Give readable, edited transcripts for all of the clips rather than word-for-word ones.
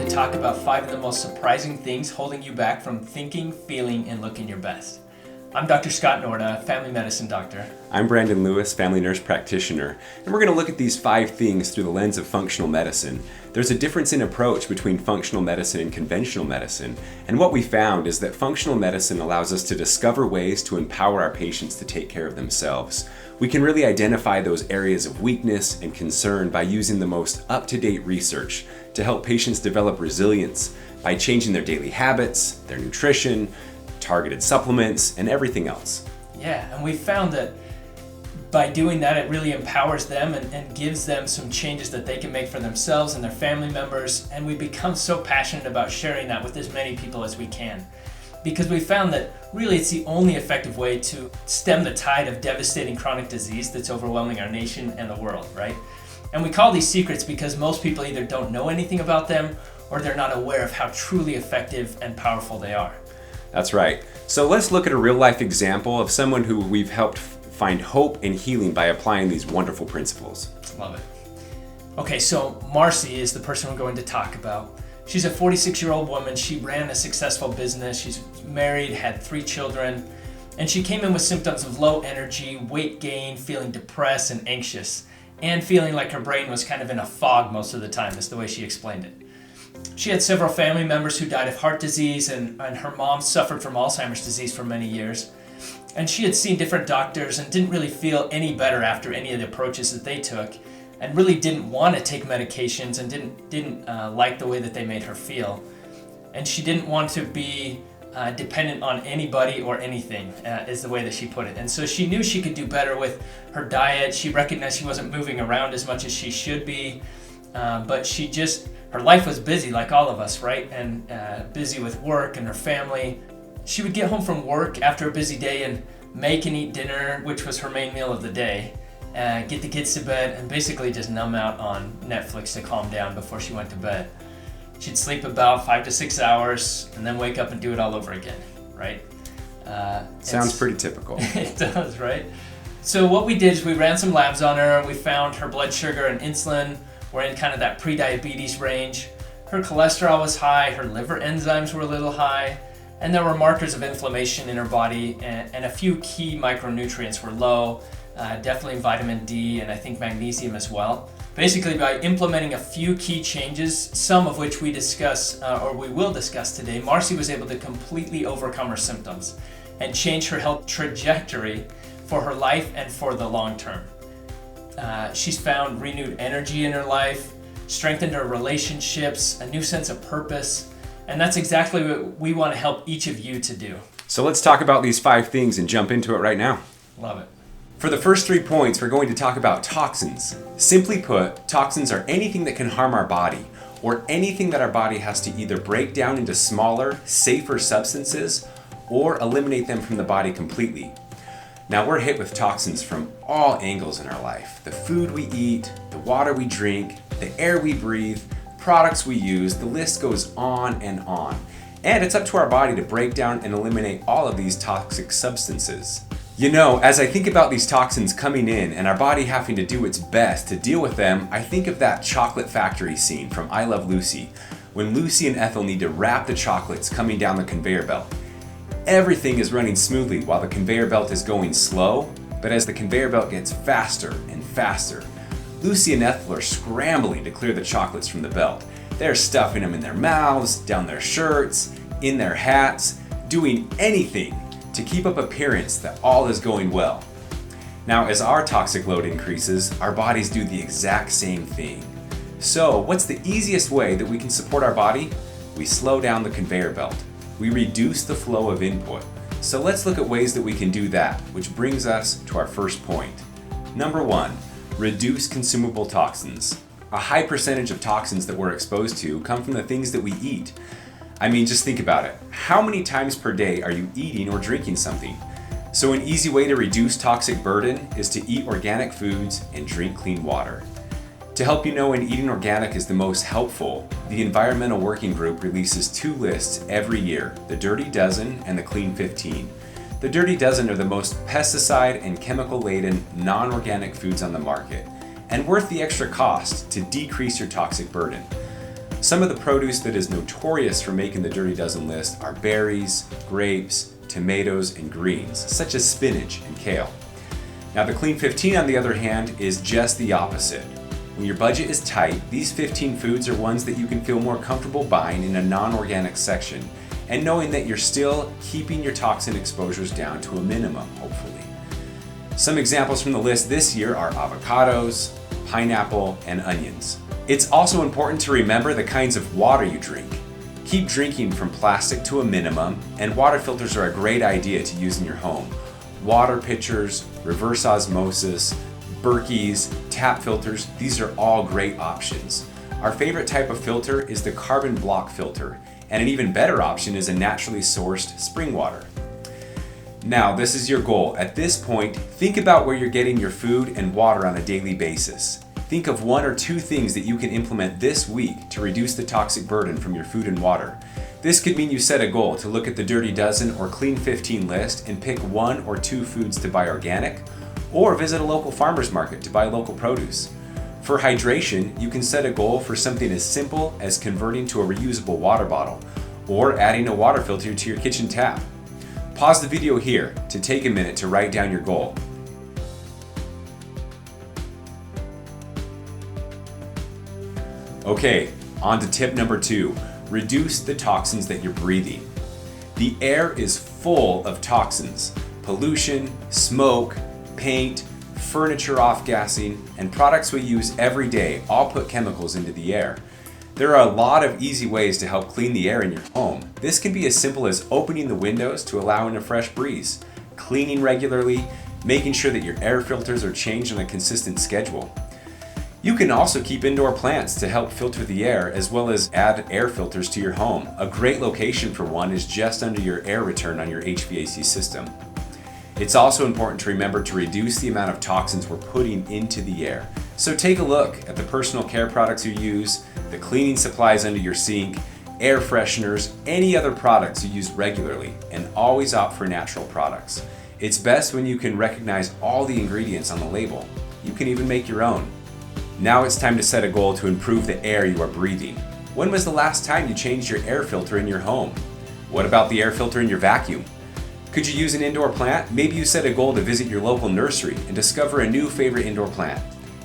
to talk about 5 of the most surprising things holding you back from thinking, feeling, and looking your best. I'm Dr. Scott Norda, family medicine doctor. I'm Brandon Lewis, family nurse practitioner, and we're going to look at these 5 things through the lens of functional medicine. There's a difference in approach between functional medicine and conventional medicine, and what we found is that functional medicine allows us to discover ways to empower our patients to take care of themselves. We can really identify those areas of weakness and concern by using the most up-to-date research to help patients develop resilience by changing their daily habits, their nutrition, targeted supplements, and everything else. Yeah, and we found that by doing that, it really empowers them and gives them some changes that they can make for themselves and their family members. And we become so passionate about sharing that with as many people as we can. Because we found that really it's the only effective way to stem the tide of devastating chronic disease that's overwhelming our nation and the world, right? And we call these secrets because most people either don't know anything about them or they're not aware of how truly effective and powerful they are. That's right. So let's look at a real life example of someone who we've helped find hope and healing by applying these wonderful principles. Love it. Okay, so Marcy is the person we're going to talk about. She's a 46-year-old woman. She ran a successful business. She's married, had 3 children, and she came in with symptoms of low energy, weight gain, feeling depressed and anxious, and feeling like her brain was kind of in a fog most of the time, is the way she explained it. She had several family members who died of heart disease, and her mom suffered from Alzheimer's disease for many years. And she had seen different doctors and didn't really feel any better after any of the approaches that they took, and really didn't want to take medications and didn't like the way that they made her feel. And she didn't want to be dependent on anybody or anything, is the way that she put it. And so she knew she could do better with her diet. She recognized she wasn't moving around as much as she should be, but her life was busy like all of us, right? And busy with work and her family. She would get home from work after a busy day and make and eat dinner, which was her main meal of the day, get the kids to bed, and basically just numb out on Netflix to calm down before she went to bed. She'd sleep about 5 to 6 hours and then wake up and do it all over again, right? Sounds pretty typical. It does, right? So what we did is we ran some labs on her, and we found her blood sugar and insulin were in kind of that pre-diabetes range. Her cholesterol was high, her liver enzymes were a little high, and there were markers of inflammation in her body, and a few key micronutrients were low, definitely vitamin D and I think magnesium as well. Basically, by implementing a few key changes, some of which we discuss, or we will discuss today, Marcy was able to completely overcome her symptoms and change her health trajectory for her life and for the long term. She's found renewed energy in her life, strengthened her relationships, a new sense of purpose, and that's exactly what we want to help each of you to do. So let's talk about these 5 things and jump into it right now. Love it. For the first 3 points, we're going to talk about toxins. Simply put, toxins are anything that can harm our body, or anything that our body has to either break down into smaller, safer substances, or eliminate them from the body completely. Now, we're hit with toxins from all angles in our life. The food we eat, the water we drink, the air we breathe, products we use, the list goes on and on. And it's up to our body to break down and eliminate all of these toxic substances. You know, as I think about these toxins coming in and our body having to do its best to deal with them, I think of that chocolate factory scene from I Love Lucy, when Lucy and Ethel need to wrap the chocolates coming down the conveyor belt. Everything is running smoothly while the conveyor belt is going slow, but as the conveyor belt gets faster and faster, Lucy and Ethel are scrambling to clear the chocolates from the belt. They're stuffing them in their mouths, down their shirts, in their hats, doing anything to keep up appearance that all is going well. Now, as our toxic load increases, our bodies do the exact same thing. So, what's the easiest way that we can support our body? We slow down the conveyor belt. We reduce the flow of input. So let's look at ways that we can do that, which brings us to our first point. Number 1, reduce consumable toxins. A high percentage of toxins that we're exposed to come from the things that we eat. I mean, just think about it. How many times per day are you eating or drinking something? So an easy way to reduce toxic burden is to eat organic foods and drink clean water. To help you know when eating organic is the most helpful, the Environmental Working Group releases 2 lists every year, the Dirty Dozen and the Clean 15. The Dirty Dozen are the most pesticide and chemical-laden non-organic foods on the market, and worth the extra cost to decrease your toxic burden. Some of the produce that is notorious for making the Dirty Dozen list are berries, grapes, tomatoes, and greens, such as spinach and kale. Now the Clean 15, on the other hand, is just the opposite. When your budget is tight, these 15 foods are ones that you can feel more comfortable buying in a non-organic section, and knowing that you're still keeping your toxin exposures down to a minimum, hopefully. Some examples from the list this year are avocados, pineapple, and onions. It's also important to remember the kinds of water you drink. Keep drinking from plastic to a minimum, and water filters are a great idea to use in your home. Water pitchers, reverse osmosis, Berkeys, tap filters, these are all great options. Our favorite type of filter is the carbon block filter, and an even better option is a naturally sourced spring water. Now, this is your goal. At this point, think about where you're getting your food and water on a daily basis. Think of 1 or 2 things that you can implement this week to reduce the toxic burden from your food and water. This could mean you set a goal to look at the Dirty Dozen or Clean 15 list and pick 1 or 2 foods to buy organic, or visit a local farmer's market to buy local produce. For hydration, you can set a goal for something as simple as converting to a reusable water bottle, or adding a water filter to your kitchen tap. Pause the video here to take a minute to write down your goal. Okay, on to tip number 2. Reduce the toxins that you're breathing. The air is full of toxins. Pollution, smoke, paint, furniture off-gassing, and products we use every day all put chemicals into the air. There are a lot of easy ways to help clean the air in your home. This can be as simple as opening the windows to allow in a fresh breeze, cleaning regularly, making sure that your air filters are changed on a consistent schedule. You can also keep indoor plants to help filter the air, as well as add air filters to your home. A great location for one is just under your air return on your HVAC system. It's also important to remember to reduce the amount of toxins we're putting into the air. So take a look at the personal care products you use, the cleaning supplies under your sink, air fresheners, any other products you use regularly, and always opt for natural products. It's best when you can recognize all the ingredients on the label. You can even make your own. Now it's time to set a goal to improve the air you are breathing. When was the last time you changed your air filter in your home? What about the air filter in your vacuum? Could you use an indoor plant? Maybe you set a goal to visit your local nursery and discover a new favorite indoor plant.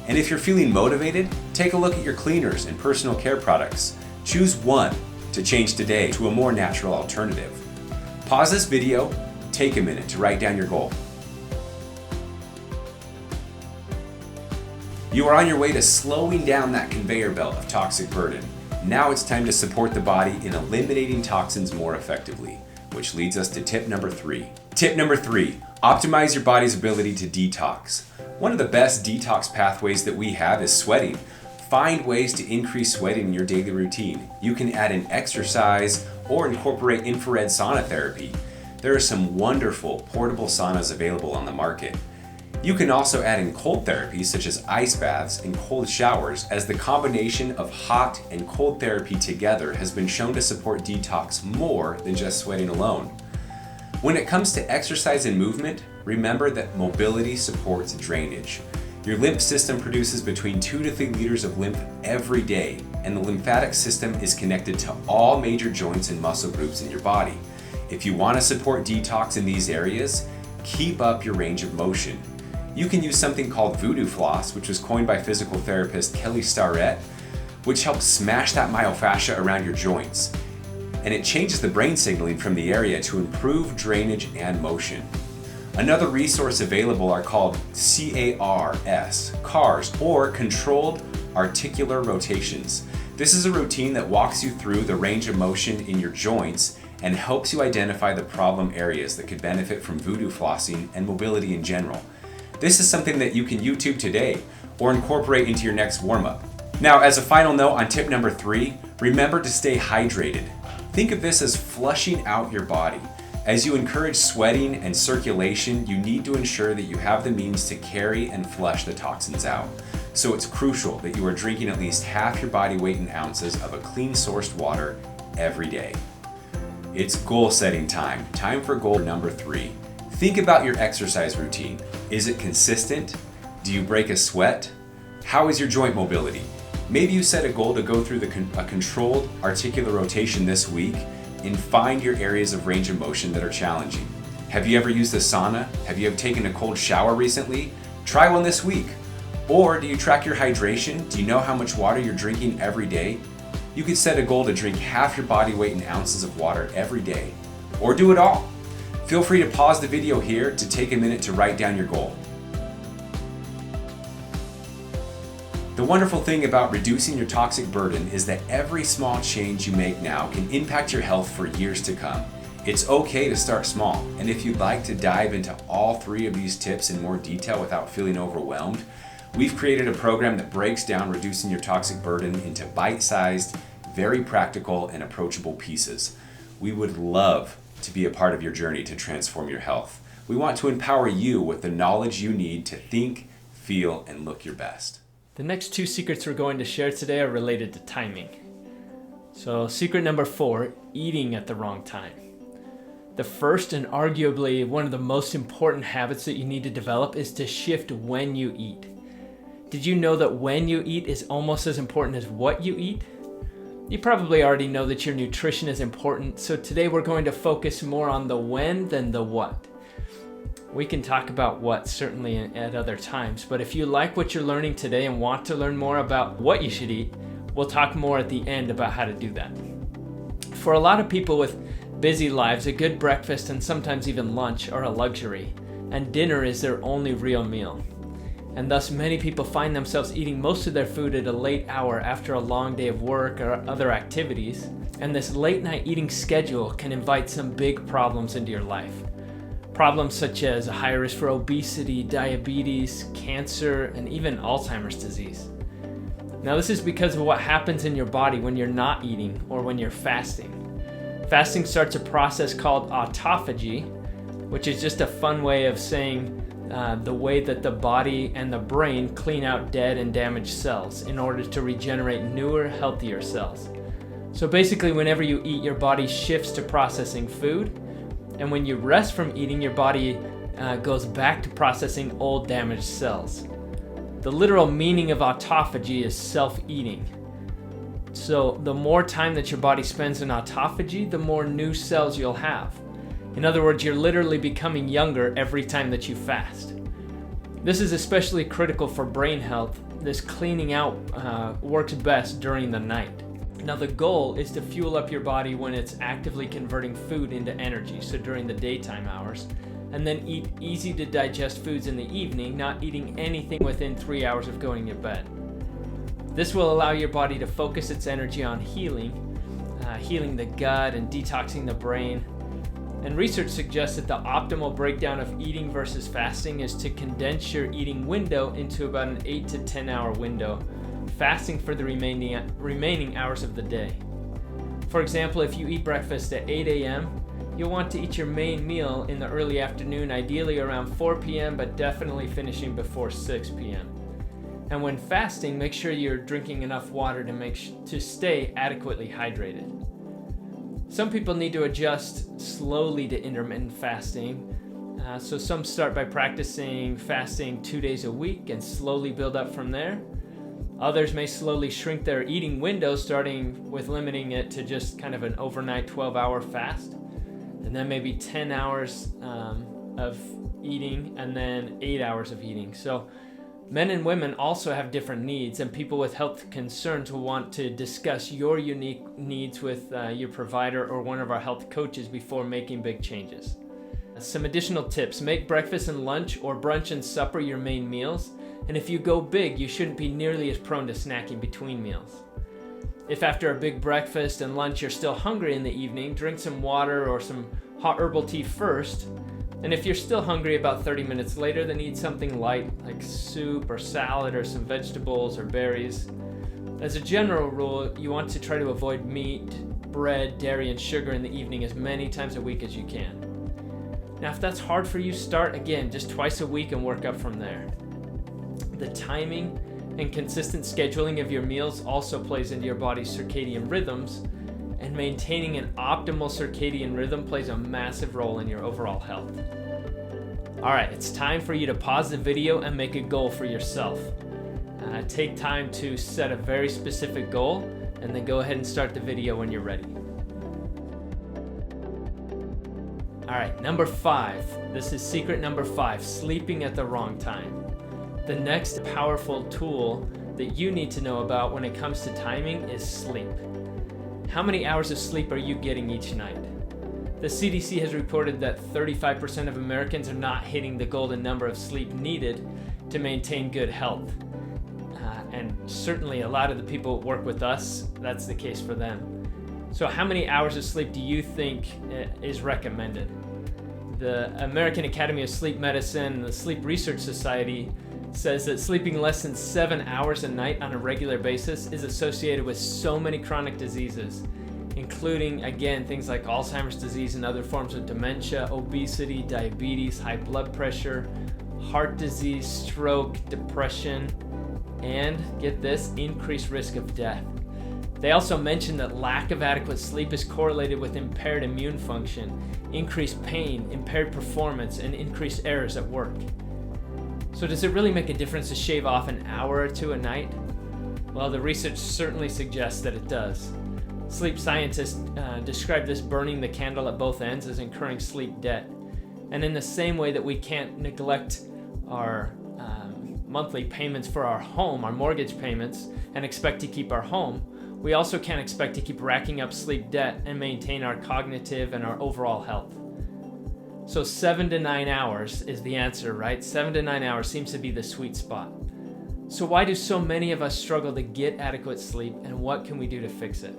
And if you're feeling motivated, take a look at your cleaners and personal care products. Choose one to change today to a more natural alternative. Pause this video, take a minute to write down your goal. You are on your way to slowing down that conveyor belt of toxic burden. Now it's time to support the body in eliminating toxins more effectively, which leads us to tip number 3. Tip number 3, optimize your body's ability to detox. One of the best detox pathways that we have is sweating. Find ways to increase sweating in your daily routine. You can add in exercise or incorporate infrared sauna therapy. There are some wonderful portable saunas available on the market. You can also add in cold therapies such as ice baths and cold showers, as the combination of hot and cold therapy together has been shown to support detox more than just sweating alone. When it comes to exercise and movement, remember that mobility supports drainage. Your lymph system produces between 2 to 3 liters of lymph every day, and the lymphatic system is connected to all major joints and muscle groups in your body. If you want to support detox in these areas, keep up your range of motion. You can use something called voodoo floss, which was coined by physical therapist Kelly Starrett, which helps smash that myofascia around your joints. And it changes the brain signaling from the area to improve drainage and motion. Another resource available are called CARS, or Controlled Articular Rotations. This is a routine that walks you through the range of motion in your joints and helps you identify the problem areas that could benefit from voodoo flossing and mobility in general. This is something that you can YouTube today or incorporate into your next warm-up. Now, as a final note on tip number 3, remember to stay hydrated. Think of this as flushing out your body. As you encourage sweating and circulation, you need to ensure that you have the means to carry and flush the toxins out. So it's crucial that you are drinking at least half your body weight in ounces of a clean sourced water every day. It's goal setting time. Time for goal number 3. Think about your exercise routine. Is it consistent? Do you break a sweat? How is your joint mobility? Maybe you set a goal to go through a controlled articular rotation this week and find your areas of range of motion that are challenging. Have you ever used a sauna? Have you ever taken a cold shower recently? Try one this week. Or do you track your hydration? Do you know how much water you're drinking every day? You could set a goal to drink half your body weight in ounces of water every day. Or do it all. Feel free to pause the video here to take a minute to write down your goal. The wonderful thing about reducing your toxic burden is that every small change you make now can impact your health for years to come. It's okay to start small, and if you'd like to dive into all 3 of these tips in more detail without feeling overwhelmed, we've created a program that breaks down reducing your toxic burden into bite-sized, very practical, and approachable pieces. We would love to be a part of your journey to transform your health. We want to empower you with the knowledge you need to think, feel, and look your best. The next 2 secrets we're going to share today are related to timing. So secret number 4, eating at the wrong time. The first and arguably one of the most important habits that you need to develop is to shift when you eat. Did you know that when you eat is almost as important as what you eat? You probably already know that your nutrition is important, so today we're going to focus more on the when than the what. We can talk about what certainly at other times, but if you like what you're learning today and want to learn more about what you should eat, we'll talk more at the end about how to do that. For a lot of people with busy lives, a good breakfast and sometimes even lunch are a luxury, and dinner is their only real meal. And thus many people find themselves eating most of their food at a late hour after a long day of work or other activities, and this late night eating schedule can invite some big problems into your life. Problems such as a high risk for obesity, diabetes, cancer, and even Alzheimer's disease. Now this is because of what happens in your body when you're not eating or when you're fasting. Fasting starts a process called autophagy, which is just a fun way of saying the way that the body and the brain clean out dead and damaged cells in order to regenerate newer, healthier cells. So basically, whenever you eat, your body shifts to processing food, and when you rest from eating, your body goes back to processing old, damaged cells. The literal meaning of autophagy is self-eating. So the more time that your body spends in autophagy, the more new cells you'll have. In other words, you're literally becoming younger every time that you fast. This is especially critical for brain health. This cleaning out works best during the night. Now the goal is to fuel up your body when it's actively converting food into energy, so during the daytime hours, and then eat easy to digest foods in the evening, not eating anything within 3 hours of going to bed. This will allow your body to focus its energy on healing the gut and detoxing the brain. And research suggests that the optimal breakdown of eating versus fasting is to condense your eating window into about an 8 to 10 hour window, fasting for the remaining hours of the day. For example, if you eat breakfast at 8 a.m., you'll want to eat your main meal in the early afternoon, ideally around 4 p.m., but definitely finishing before 6 p.m. And when fasting, make sure you're drinking enough water to stay adequately hydrated. Some people need to adjust slowly to intermittent fasting. So some start by practicing fasting 2 days a week and slowly build up from there. Others may slowly shrink their eating window, starting with limiting it to just kind of an overnight 12-hour fast, and then maybe 10 hours of eating, and then 8 hours of eating. So men and women also have different needs, and people with health concerns will want to discuss your unique needs with your provider or one of our health coaches before making big changes. Some additional tips: make breakfast and lunch or brunch and supper your main meals. And if you go big, you shouldn't be nearly as prone to snacking between meals. If after a big breakfast and lunch you're still hungry in the evening, drink some water or some hot herbal tea first. And if you're still hungry about 30 minutes later, then eat something light like soup or salad or some vegetables or berries. As a general rule, you want to try to avoid meat, bread, dairy, and sugar in the evening as many times a week as you can. Now, if that's hard for you, start again just twice a week and work up from there. The timing and consistent scheduling of your meals also plays into your body's circadian rhythms, and maintaining an optimal circadian rhythm plays a massive role in your overall health. All right, it's time for you to pause the video and make a goal for yourself. Take time to set a very specific goal, and then go ahead and start the video when you're ready. All right, number 5. This is secret number 5, sleeping at the wrong time. The next powerful tool that you need to know about when it comes to timing is sleep. How many hours of sleep are you getting each night? The CDC has reported that 35% of Americans are not hitting the golden number of sleep needed to maintain good health. And certainly a lot of the people who work with us, that's the case for them. So how many hours of sleep do you think is recommended? The American Academy of Sleep Medicine and the Sleep Research Society says that sleeping less than 7 hours a night on a regular basis is associated with so many chronic diseases, including, again, things like Alzheimer's disease and other forms of dementia, obesity, diabetes, high blood pressure, heart disease, stroke, depression, and, get this, increased risk of death. They also mentioned that lack of adequate sleep is correlated with impaired immune function, increased pain, impaired performance, and increased errors at work. So does it really make a difference to shave off an hour or two a night? Well, the research certainly suggests that it does. Sleep scientists describe this burning the candle at both ends as incurring sleep debt. And in the same way that we can't neglect our monthly payments for our home, our mortgage payments, and expect to keep our home, we also can't expect to keep racking up sleep debt and maintain our cognitive and our overall health. So 7 to 9 hours is the answer, right? 7 to 9 hours seems to be the sweet spot. So why do so many of us struggle to get adequate sleep, and what can we do to fix it?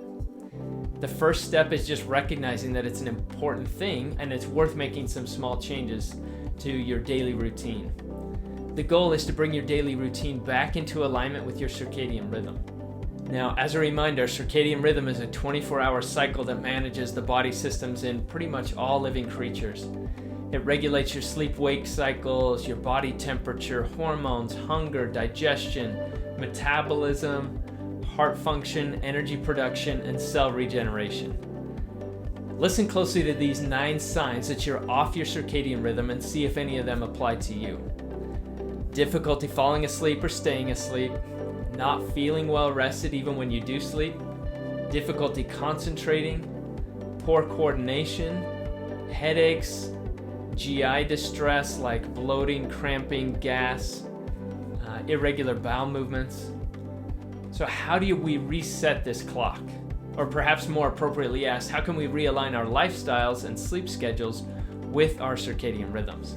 The first step is just recognizing that it's an important thing and it's worth making some small changes to your daily routine. The goal is to bring your daily routine back into alignment with your circadian rhythm. Now, as a reminder, circadian rhythm is a 24-hour cycle that manages the body systems in pretty much all living creatures. It regulates your sleep-wake cycles, your body temperature, hormones, hunger, digestion, metabolism, heart function, energy production, and cell regeneration. Listen closely to these 9 signs that you're off your circadian rhythm and see if any of them apply to you. Difficulty falling asleep or staying asleep, not feeling well rested even when you do sleep, difficulty concentrating, poor coordination, headaches, GI distress like bloating, cramping, gas, irregular bowel movements. So how do we reset this clock? Or perhaps more appropriately asked, how can we realign our lifestyles and sleep schedules with our circadian rhythms?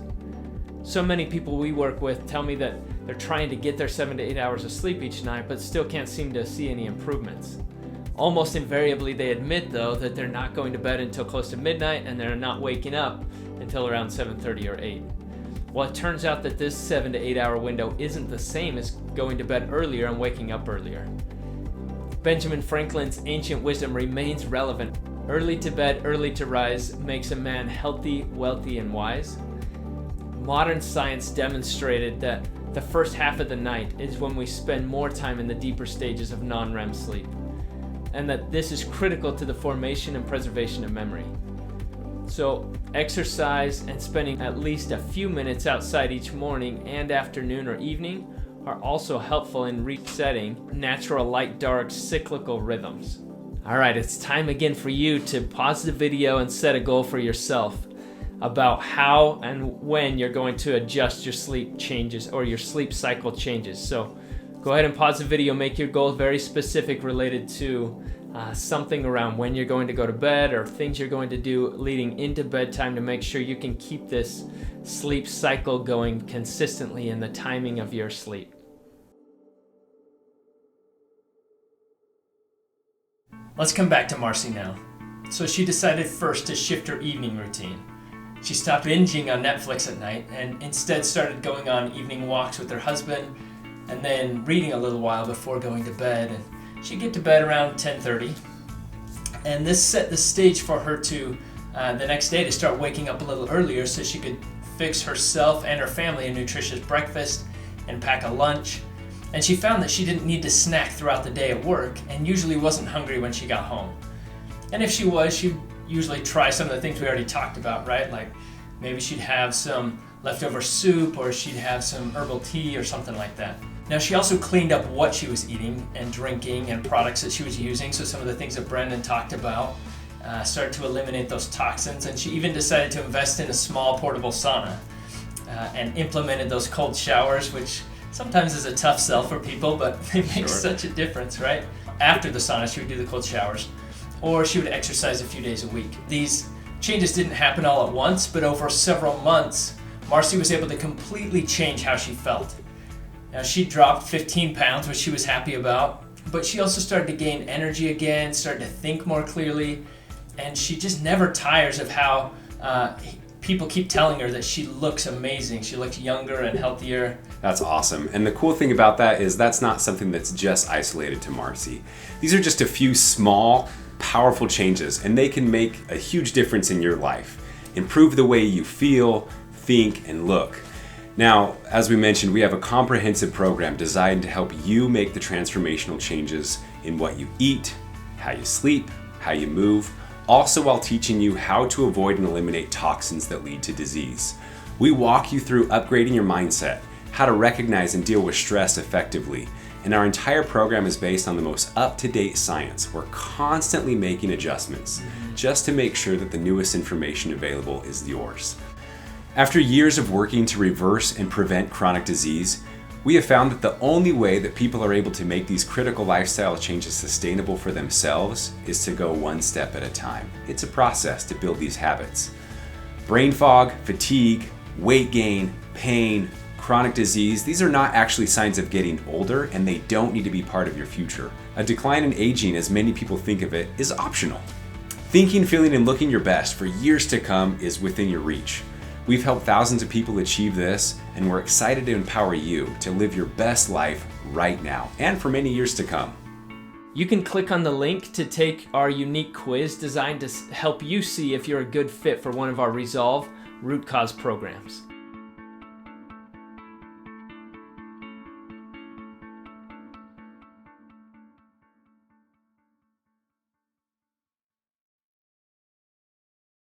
So many people we work with tell me that they're trying to get their 7 to 8 hours of sleep each night, but still can't seem to see any improvements. Almost invariably, they admit, though, that they're not going to bed until close to midnight and they're not waking up until around 7:30 or 8. Well, it turns out that this 7 to 8 hour window isn't the same as going to bed earlier and waking up earlier. Benjamin Franklin's ancient wisdom remains relevant. Early to bed, early to rise makes a man healthy, wealthy, and wise. Modern science demonstrated that the first half of the night is when we spend more time in the deeper stages of non-REM sleep, and that this is critical to the formation and preservation of memory. So exercise and spending at least a few minutes outside each morning and afternoon or evening are also helpful in resetting natural light-dark cyclical rhythms. All right, it's time again for you to pause the video and set a goal for yourself about how and when you're going to adjust your sleep changes or your sleep cycle changes. So go ahead and pause the video, make your goal very specific related to something around when you're going to go to bed or things you're going to do leading into bedtime to make sure you can keep this sleep cycle going consistently in the timing of your sleep. Let's come back to Marcy now. So she decided first to shift her evening routine. She stopped binging on Netflix at night and instead started going on evening walks with her husband and then reading a little while before going to bed. And she'd get to bed around 10:30. And this set the stage for her to the next day to start waking up a little earlier so she could fix herself and her family a nutritious breakfast and pack a lunch. And she found that she didn't need to snack throughout the day at work and usually wasn't hungry when she got home. And if she was, she'd usually try some of the things we already talked about, right? Like maybe she'd have some leftover soup or she'd have some herbal tea or something like that. Now, she also cleaned up what she was eating and drinking and products that she was using. So some of the things that Brendan talked about, started to eliminate those toxins. And she even decided to invest in a small portable sauna and implemented those cold showers, which sometimes is a tough sell for people, but it makes such a difference, right? After the sauna, she would do the cold showers, or she would exercise a few days a week. These changes didn't happen all at once, but over several months, Marcy was able to completely change how she felt. Now, she dropped 15 pounds, which she was happy about, but she also started to gain energy again, started to think more clearly, and she just never tires of how people keep telling her that she looks amazing. She looks younger and healthier. That's awesome. And the cool thing about that is that's not something that's just isolated to Marcy. These are just a few small, powerful changes, and they can make a huge difference in your life. Improve the way you feel, think, and look. Now, as we mentioned, we have a comprehensive program designed to help you make the transformational changes in what you eat, how you sleep, how you move, also while teaching you how to avoid and eliminate toxins that lead to disease. We walk you through upgrading your mindset, how to recognize and deal with stress effectively, and our entire program is based on the most up-to-date science. We're constantly making adjustments just to make sure that the newest information available is yours. After years of working to reverse and prevent chronic disease, we have found that the only way that people are able to make these critical lifestyle changes sustainable for themselves is to go one step at a time. It's a process to build these habits. Brain fog, fatigue, weight gain, pain, chronic disease, these are not actually signs of getting older, and they don't need to be part of your future. A decline in aging, as many people think of it, is optional. Thinking, feeling, and looking your best for years to come is within your reach. We've helped thousands of people achieve this, and we're excited to empower you to live your best life right now and for many years to come. You can click on the link to take our unique quiz designed to help you see if you're a good fit for one of our Resolve root cause programs.